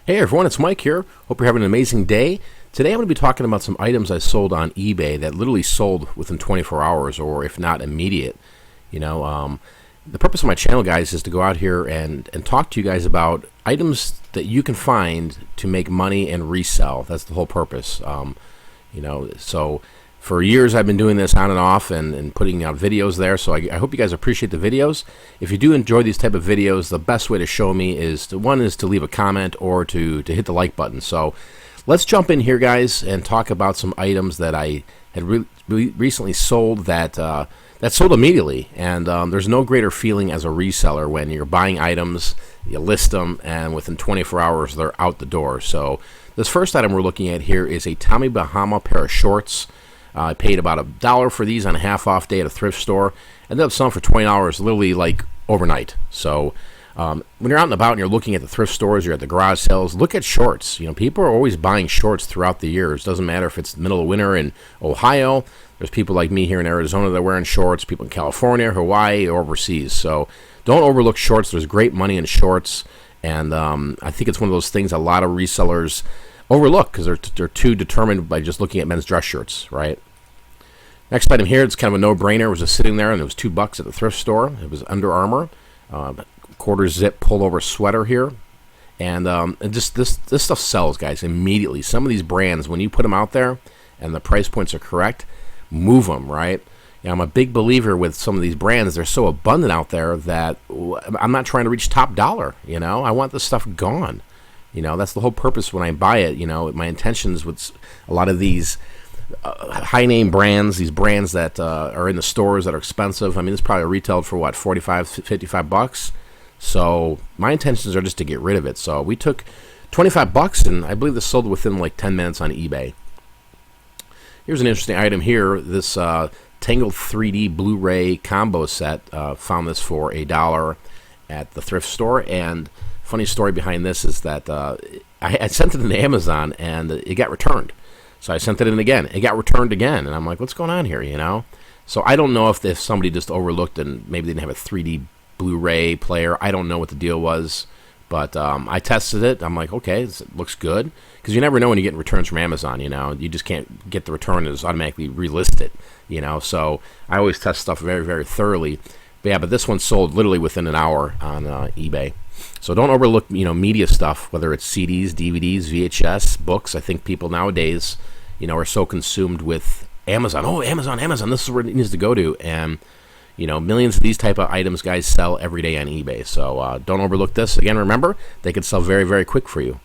Hey everyone, it's Mike here. Hope you're having an amazing day. Today I'm going to be talking about some items I sold on eBay that literally sold within 24 hours or if not immediate. The purpose of my channel, guys, is to go out here and talk to you guys about items that you can find to make money and resell. That's the whole purpose. So for years I've been doing this on and off and putting out videos there, so I hope you guys appreciate the videos. If you do enjoy these type of videos, the best way to show me is to leave a comment or to hit the like button. So let's jump in here, guys, and talk about some items that I had recently sold that sold immediately. And there's no greater feeling as a reseller when you're buying items, you list them, and within 24 hours they're out the door. So this first item we're looking at here is a Tommy Bahama pair of shorts. I paid about $1 for these on a half-off day at a thrift store. Ended up selling for $20 literally like overnight. So when you're out and about and you're looking at the thrift stores, you're at the garage sales, look at shorts. People are always buying shorts throughout the years. Doesn't matter if it's the middle of winter in Ohio. There's people like me here in Arizona that are wearing shorts, people in California, Hawaii, or overseas. So don't overlook shorts. There's great money in shorts. And I think it's one of those things a lot of resellers overlook because they're too determined by just looking at men's dress shirts, right? Next item here, it's kind of a no-brainer. It was just sitting there, and it was $2 at the thrift store. It was Under Armour, quarter zip pullover sweater here, and just this stuff sells, guys, immediately. Some of these brands, when you put them out there, and the price points are correct, move them, right? I'm a big believer with some of these brands. They're so abundant out there that I'm not trying to reach top dollar. I want this stuff gone. That's the whole purpose when I buy it. My intentions with a lot of these high-name brands, these brands that are in the stores that are expensive. I mean, it's probably retailed for, what, $45, $55? So my intentions are just to get rid of it. So we took $25, and I believe this sold within like 10 minutes on eBay. Here's an interesting item here. This Tangled 3D Blu-ray combo set. Found this for $1 at the thrift store, and funny story behind this is that I sent it into Amazon, and it got returned. So I sent it in again. It got returned again, and I'm like, what's going on here, So I don't know if somebody just overlooked and maybe they didn't have a 3D Blu-ray player. I don't know what the deal was, but I tested it. I'm like, okay, it looks good. Because you never know when you're getting returns from Amazon, You just can't get the return and just automatically relist it, So I always test stuff very, very thoroughly. But this one sold literally within an hour on eBay. So don't overlook, media stuff, whether it's CDs, DVDs, VHS, books. I think people nowadays, are so consumed with Amazon. Oh, Amazon, this is where it needs to go to. And, millions of these type of items, guys, sell every day on eBay. So don't overlook this. Again, remember, they could sell very, very quick for you.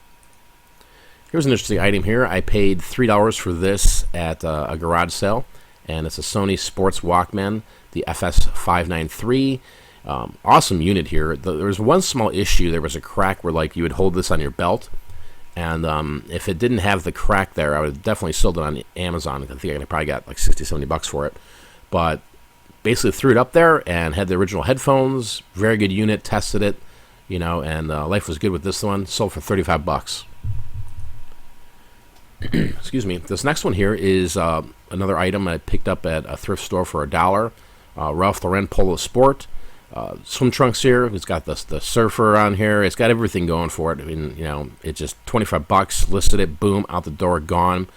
Here's an interesting item here. I paid $3 for this at a garage sale. And it's a Sony Sports Walkman, the FS593. Awesome unit here. There was one small issue. There was a crack where you would hold this on your belt, and if it didn't have the crack there, I would have definitely sold it on Amazon. I think I probably got like $60-$70 for it, but basically threw it up there and had the original headphones. Very good unit. Tested it, and life was good with this one. Sold for $35. Excuse me. This next one here is another item I picked up at a thrift store for $1. Ralph Lauren Polo Sport. Swim trunks here. It's got the surfer on here. It's got everything going for it. I mean, it's just $25. Listed it. Boom, out the door, gone.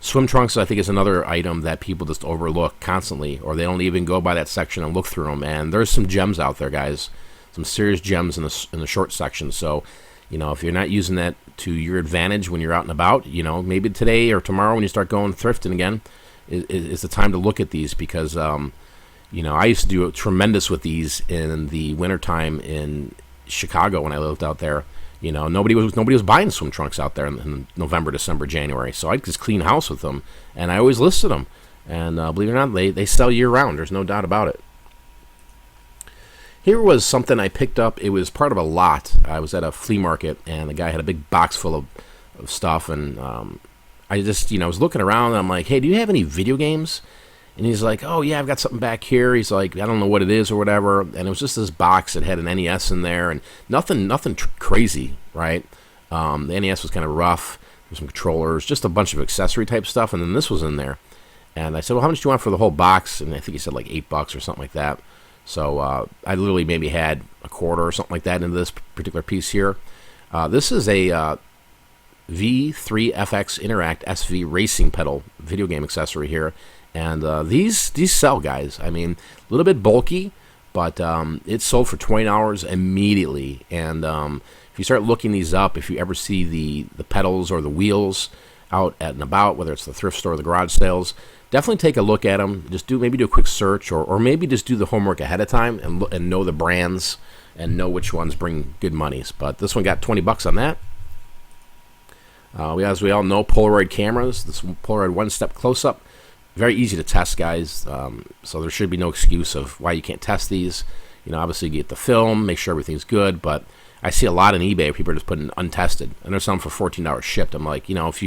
Swim trunks, I think, is another item that people just overlook constantly, or they don't even go by that section and look through them. And there's some gems out there, guys. Some serious gems in the short section. So, if you're not using that to your advantage when you're out and about, maybe today or tomorrow when you start going thrifting again, is the time to look at these because. I used to do tremendous with these in the wintertime in Chicago when I lived out there. Nobody was buying swim trunks out there in November, December, January. So I'd just clean house with them, and I always listed them. And believe it or not, they sell year-round. There's no doubt about it. Here was something I picked up. It was part of a lot. I was at a flea market, and the guy had a big box full of stuff. And I just, was looking around, and I'm like, hey, do you have any video games? And he's like, oh, yeah, I've got something back here. He's like, I don't know what it is or whatever. And it was just this box that had an NES in there and nothing crazy, right? The NES was kind of rough. There's some controllers, just a bunch of accessory type stuff. And then this was in there. And I said, well, how much do you want for the whole box? And I think he said like $8 or something like that. So I literally maybe had a quarter or something like that into this particular piece here. This is a V3FX Interact SV racing pedal video game accessory here. And these sell, guys. I mean, a little bit bulky, but it sold for $20 immediately. And if you start looking these up, if you ever see the pedals or the wheels out at and about, whether it's the thrift store or the garage sales, definitely take a look at them. Just maybe do a quick search, or maybe just do the homework ahead of time and know the brands and know which ones bring good monies. But this one got $20 on that. As we all know, Polaroid cameras. This Polaroid one-step close-up. Very easy to test, guys. So there should be no excuse of why you can't test these. Obviously you get the film, make sure everything's good. But I see a lot on eBay where people are just putting untested, and there's some for $14 shipped. I'm like, if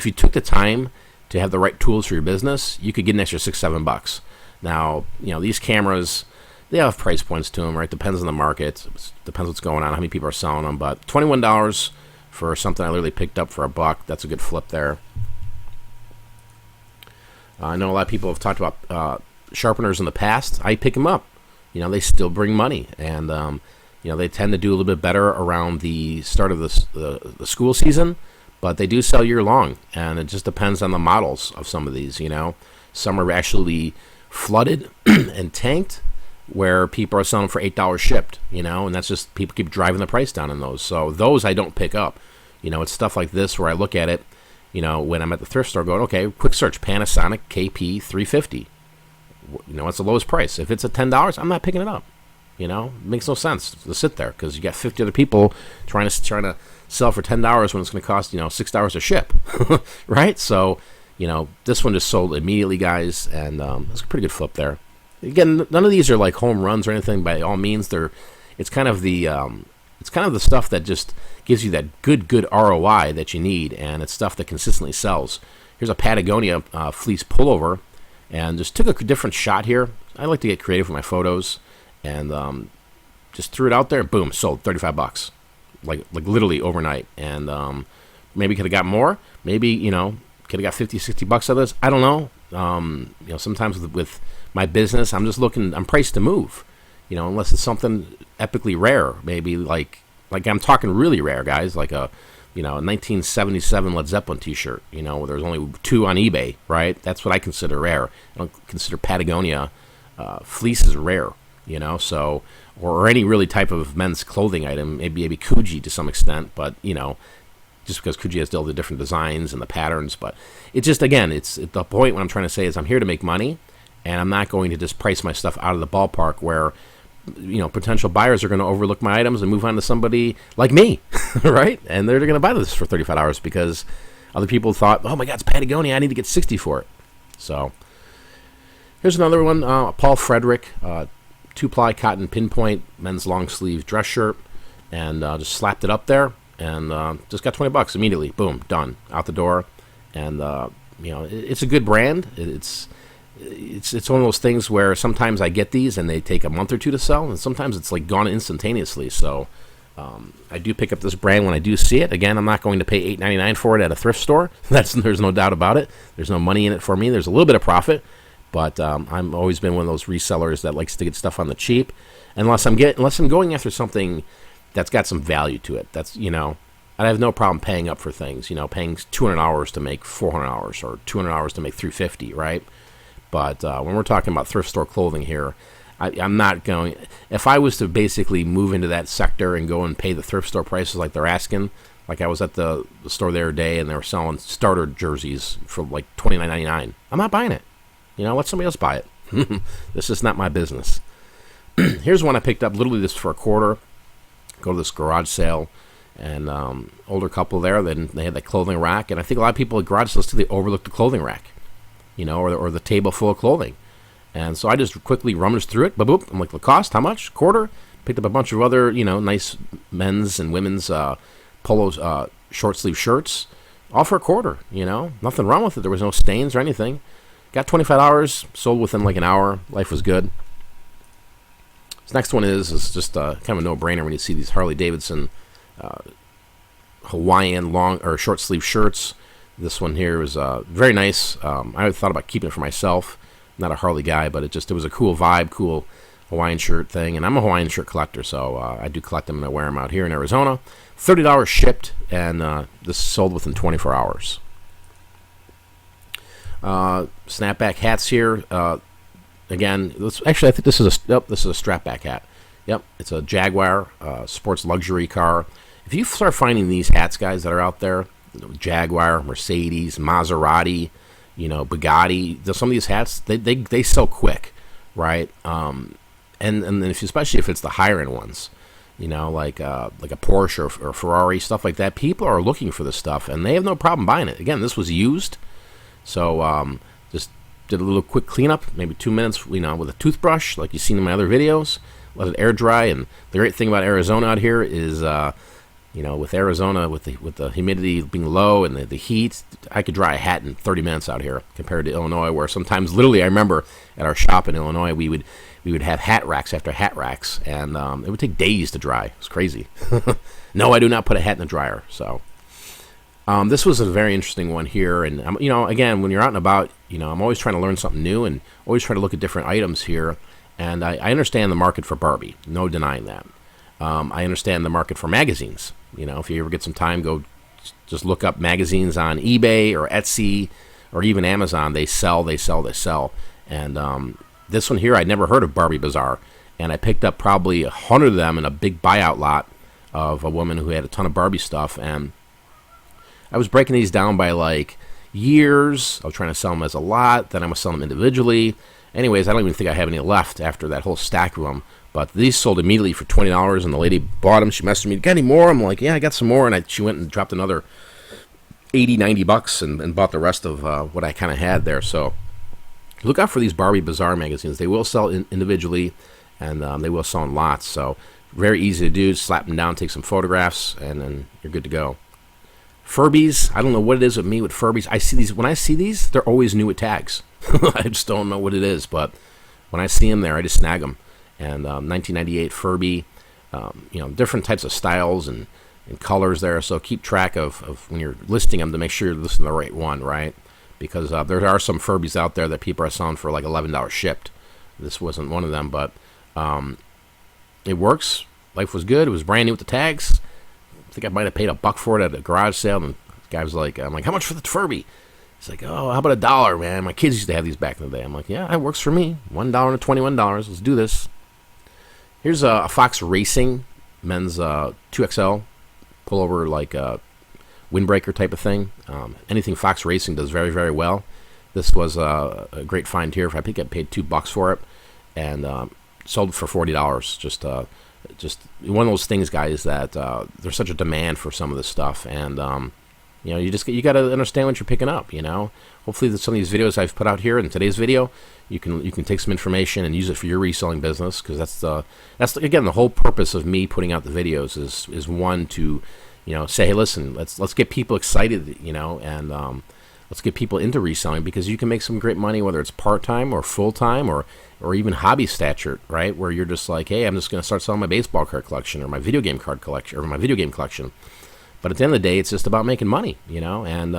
you took the time to have the right tools for your business, you could get an extra $6-7. Now, these cameras, they have price points to them, right? Depends on the market. Depends what's going on, how many people are selling them. But $21 for something I literally picked up for $1. That's a good flip there. I know a lot of people have talked about sharpeners in the past. I pick them up. They still bring money, and they tend to do a little bit better around the start of the school season, but they do sell year long, and it just depends on the models of some of these. Some are actually flooded and tanked, where people are selling for $8 shipped. And that's just people keep driving the price down in those. So those I don't pick up. It's stuff like this where I look at it. When I'm at the thrift store going, okay, quick search, Panasonic KP350. What's the lowest price? If it's at $10, I'm not picking it up. It makes no sense to sit there because you got 50 other people trying to sell for $10 when it's going to cost, $6 to ship, right? So, this one just sold immediately, guys, and it's a pretty good flip there. Again, none of these are like home runs or anything by all means. It's kind of the stuff that just gives you that good ROI that you need, and it's stuff that consistently sells. Here's a Patagonia fleece pullover, and just took a different shot here. I like to get creative with my photos, and just threw it out there. Boom, sold $35, like literally overnight. And maybe could have got more. Maybe could have got $50-$60 out of this. I don't know. Sometimes with my business, I'm priced to move. Unless it's something epically rare, maybe like I'm talking really rare, guys, like a 1977 Led Zeppelin T-shirt, where there's only 2 on eBay, right? That's what I consider rare. I don't consider Patagonia fleece is rare, so or any really type of men's clothing item, maybe Coogee to some extent, but just because Coogee has still the different designs and the patterns, but it's just it's the point. What I'm trying to say is I'm here to make money, and I'm not going to just price my stuff out of the ballpark where potential buyers are going to overlook my items and move on to somebody like me, right? And they're going to buy this for $35 because other people thought, oh my God, it's Patagonia, I need to get $60 for it. So here's another one, Paul Frederick, 2-ply cotton pinpoint men's long sleeve dress shirt, and just slapped it up there and just got $20 immediately. Boom, done, out the door. And it's a good brand. It's one of those things where sometimes I get these and they take a month or two to sell, and sometimes it's like gone instantaneously. So I do pick up this brand when I do see it. Again, I'm not going to pay $8.99 for it at a thrift store. There's no doubt about it. There's no money in it for me. There's a little bit of profit, but I've always been one of those resellers that likes to get stuff on the cheap, unless I'm going after something that's got some value to it. That's I have no problem paying up for things. Paying $200 to make $400 or $200 to make $350, right? But when we're talking about thrift store clothing here, I'm not going. If I was to basically move into that sector and go and pay the thrift store prices like they're asking, like I was at the store the other day and they were selling starter jerseys for like $29.99, I'm not buying it. Let somebody else buy it. This is not my business. Here's one I picked up literally this for $0.25. Go to this garage sale, and older couple there. Then they had that clothing rack, and I think a lot of people at garage sales too, they overlook the clothing rack. Or the table full of clothing. And so I just quickly rummaged through it. Boop. I'm like, the cost, how much? $0.25. Picked up a bunch of other, nice men's and women's polos, short sleeve shirts, all for $0.25. Nothing wrong with it. There was no stains or anything. Got $25, sold within like an hour. Life was good. This next one is just kind of a no-brainer when you see these Harley Davidson Hawaiian long or short sleeve shirts. This one here was very nice. I thought about keeping it for myself. Not a Harley guy, but it was a cool vibe, cool Hawaiian shirt thing, and I'm a Hawaiian shirt collector, so I do collect them and I wear them out here in Arizona. $30 shipped, and this sold within 24 hours. Snapback hats here. Again, actually, I think this is a strapback hat. Yep, it's a Jaguar sports luxury car. If you start finding these hats, guys, that are out there, Jaguar, Mercedes, Maserati, Bugatti, some of these hats, they sell quick, right? And especially if it's the higher end ones, like a Porsche or Ferrari, stuff like that. People are looking for this stuff, and they have no problem buying it. Again, this was used, so just did a little quick cleanup, maybe 2 minutes, with a toothbrush, like you've seen in my other videos. Let it air dry, and the great thing about Arizona out here is, with Arizona, with the humidity being low and the heat, I could dry a hat in 30 minutes out here compared to Illinois, where sometimes, literally, I remember at our shop in Illinois, we would have hat racks after hat racks, and it would take days to dry. It was crazy. No, I do not put a hat in the dryer. So this was a very interesting one here, and again, when you're out and about, I'm always trying to learn something new and always try to look at different items here. And I understand the market for Barbie, no denying that. I understand the market for magazines. If you ever get some time, go just look up magazines on eBay or Etsy or even Amazon. They sell. And this one here, I'd never heard of Barbie Bazaar. And I picked up probably 100 of them in a big buyout lot of a woman who had a ton of Barbie stuff. And I was breaking these down by like years. I was trying to sell them as a lot. Then I was selling them individually. Anyways, I don't even think I have any left after that whole stack of them. But these sold immediately for $20, and the lady bought them. She messaged me, got any more? I'm like, yeah, I got some more. And she went and dropped another $80, $90 and bought the rest of what I kind of had there. So look out for these Barbie Bazaar magazines. They will sell individually, and they will sell in lots. So very easy to do. Slap them down, take some photographs, and then you're good to go. Furbies, I don't know what it is with me with Furbies. When I see these, they're always new with tags. I just don't know what it is, but when I see them there, I just snag them. And 1998 Furby, different types of styles and colors there. So keep track of when you're listing them to make sure you're listing the right one, right? Because there are some Furbies out there that people are selling for like $11 shipped. This wasn't one of them, but it works. Life was good. It was brand new with the tags. I think I might have paid $1 for it at a garage sale. And the guy was like, I'm like, how much for the Furby? He's like, oh, how about $1, man? My kids used to have these back in the day. I'm like, yeah, that works for me. $1 to $21. Let's do this. Here's a Fox Racing men's 2XL pullover, like windbreaker type of thing. Anything Fox Racing does very, very well. This was a great find here. I think I paid $2 for it, and sold for $40. Just one of those things, guys, that there's such a demand for some of this stuff, and you got to understand what you're picking up. Hopefully some of these videos I've put out here in today's video, you can take some information and use it for your reselling business, because that's again the whole purpose of me putting out the videos is one to say, hey, listen, let's get people excited, and let's get people into reselling, because you can make some great money, whether it's part-time or full-time or even hobby stature, right? Where you're just like, hey, I'm just going to start selling my baseball card collection or my video game card collection or my video game collection. But at the end of the day, it's just about making money, and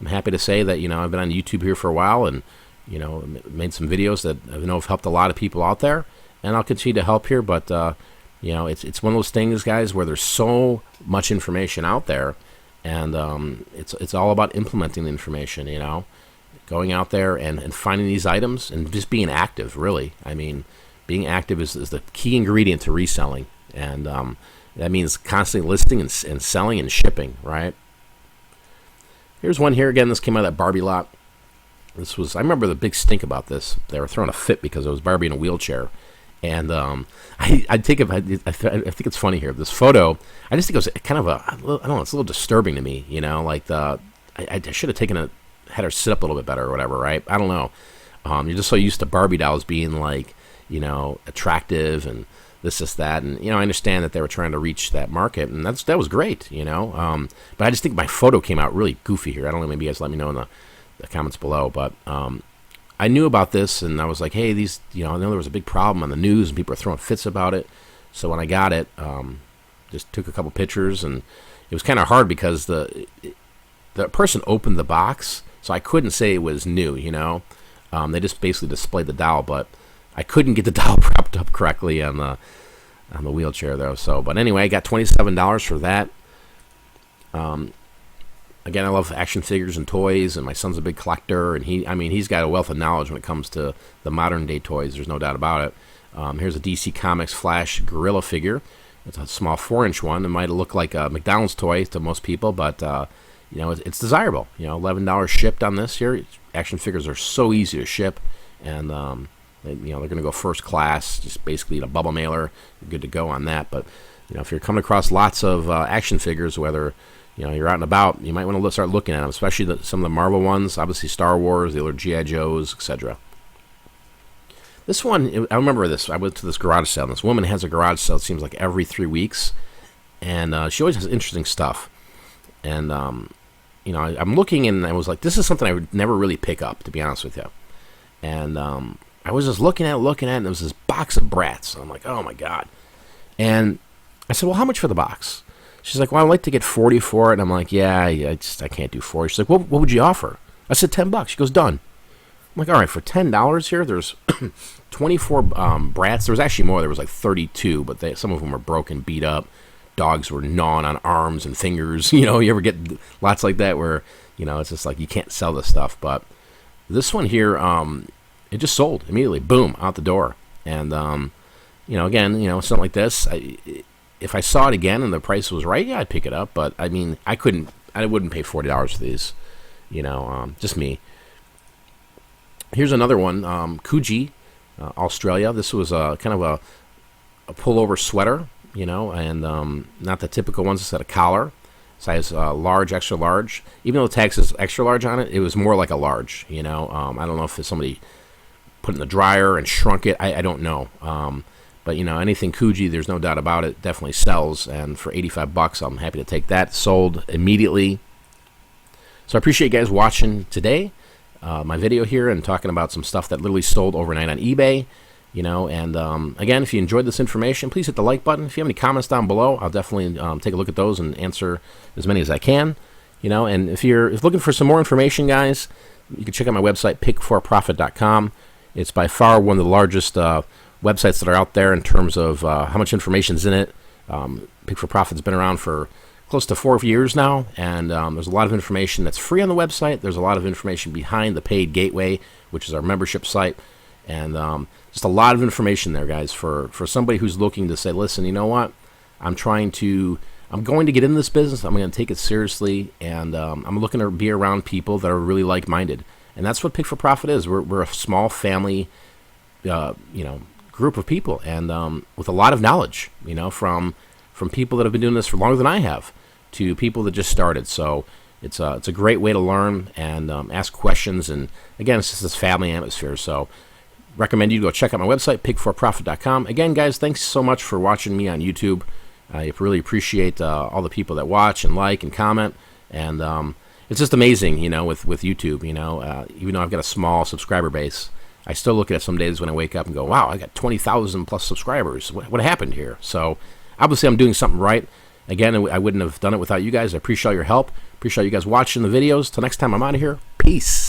I'm happy to say that, I've been on YouTube here for a while and, made some videos that I know have helped a lot of people out there, and I'll continue to help here. But, it's one of those things, guys, where there's so much information out there, and it's all about implementing the information, going out there and finding these items and just being active, really. I mean, being active is the key ingredient to reselling, and that means constantly listing and selling and shipping, right? Here's one here again. This came out of that Barbie lot. I remember the big stink about this. They were throwing a fit because it was Barbie in a wheelchair. And I think it's funny here. This photo, I just think it was kind of I don't know, it's a little disturbing to me, like I should have had her sit up a little bit better or whatever, right? I don't know. You're just so used to Barbie dolls being like, attractive and this, that, and I understand that they were trying to reach that market, and that was great, but I just think my photo came out really goofy here. I don't know, maybe you guys let me know in the comments below, but I knew about this, and I was like, hey, these, I know there was a big problem on the news, and people were throwing fits about it. So when I got it, just took a couple pictures, and it was kind of hard because the person opened the box, so I couldn't say it was new, They just basically displayed the doll, but I couldn't get the doll propped up correctly on the wheelchair though. So, but anyway, I got $27 for that. Again, I love action figures and toys, and my son's a big collector, and he's got a wealth of knowledge when it comes to the modern day toys. There's no doubt about it. Here's a DC Comics Flash Gorilla figure. It's a small 4-inch one. It might look like a McDonald's toy to most people, but it's desirable. $11 shipped on this here. Action figures are so easy to ship, and they're going to go first class. Just basically a bubble mailer. You're good to go on that. But if you're coming across lots of action figures, whether you're out and about, you might want to start looking at them, especially some of the Marvel ones, obviously Star Wars, the other G.I. Joes, etc. This one, I remember this. I went to this garage sale, and this woman has a garage sale, it seems like every 3 weeks, and she always has interesting stuff. And, I'm looking, and I was like, this is something I would never really pick up, to be honest with you. And I was just looking at it, and there was this box of Brats. I'm like, oh, my God. And I said, well, how much for the box? She's like, well, I'd like to get 40 for it. And I'm like, yeah, I can't do 40. She's like, what would you offer? I said, $10. She goes, done. I'm like, all right, for $10 here, there's 24 Brats. There was actually more. There was like 32, but some of them were broken, beat up. Dogs were gnawing on arms and fingers. You ever get lots like that where, it's just like you can't sell this stuff. But this one here, it just sold immediately. Boom, out the door. And, again, something like this, if I saw it again and the price was right, yeah, I'd pick it up. But I wouldn't pay $40 for these, just me. Here's another one, Coogee, Australia. This was kind of a pullover sweater, and not the typical ones. It's got a collar, size large, extra large. Even though the tag says extra large on it, it was more like a large. I don't know if somebody put it in the dryer and shrunk it. I don't know. But, anything Coogee, there's no doubt about it, definitely sells. And for $85, I'm happy to take that. Sold immediately. So I appreciate you guys watching today, my video here, and talking about some stuff that literally sold overnight on eBay. And again, if you enjoyed this information, please hit the like button. If you have any comments down below, I'll definitely take a look at those and answer as many as I can. And if you're looking for some more information, guys, you can check out my website, pickforprofit.com. It's by far one of the largest websites that are out there in terms of how much information is in it. Pick for Profit's been around for close to 4 years now, and there's a lot of information that's free on the website. There's a lot of information behind the paid gateway, which is our membership site, and just a lot of information there, guys, for somebody who's looking to say, listen, you know what, I'm going to get into this business, I'm going to take it seriously, and I'm looking to be around people that are really like-minded, and that's what Pick for Profit is. We're a small family, group of people, and with a lot of knowledge, from people that have been doing this for longer than I have to people that just started. So it's a great way to learn and ask questions, and again, it's just this family atmosphere. So recommend you go check out my website, pickforprofit.com. Again, guys, thanks so much for watching me on YouTube. I really appreciate all the people that watch and like and comment, and it's just amazing, with YouTube, even though I've got a small subscriber base, I still look at it some days when I wake up and go, wow, I got 20,000 plus subscribers. What happened here? So obviously I'm doing something right. Again, I wouldn't have done it without you guys. I appreciate all your help. Appreciate you guys watching the videos. Till next time, I'm out of here. Peace.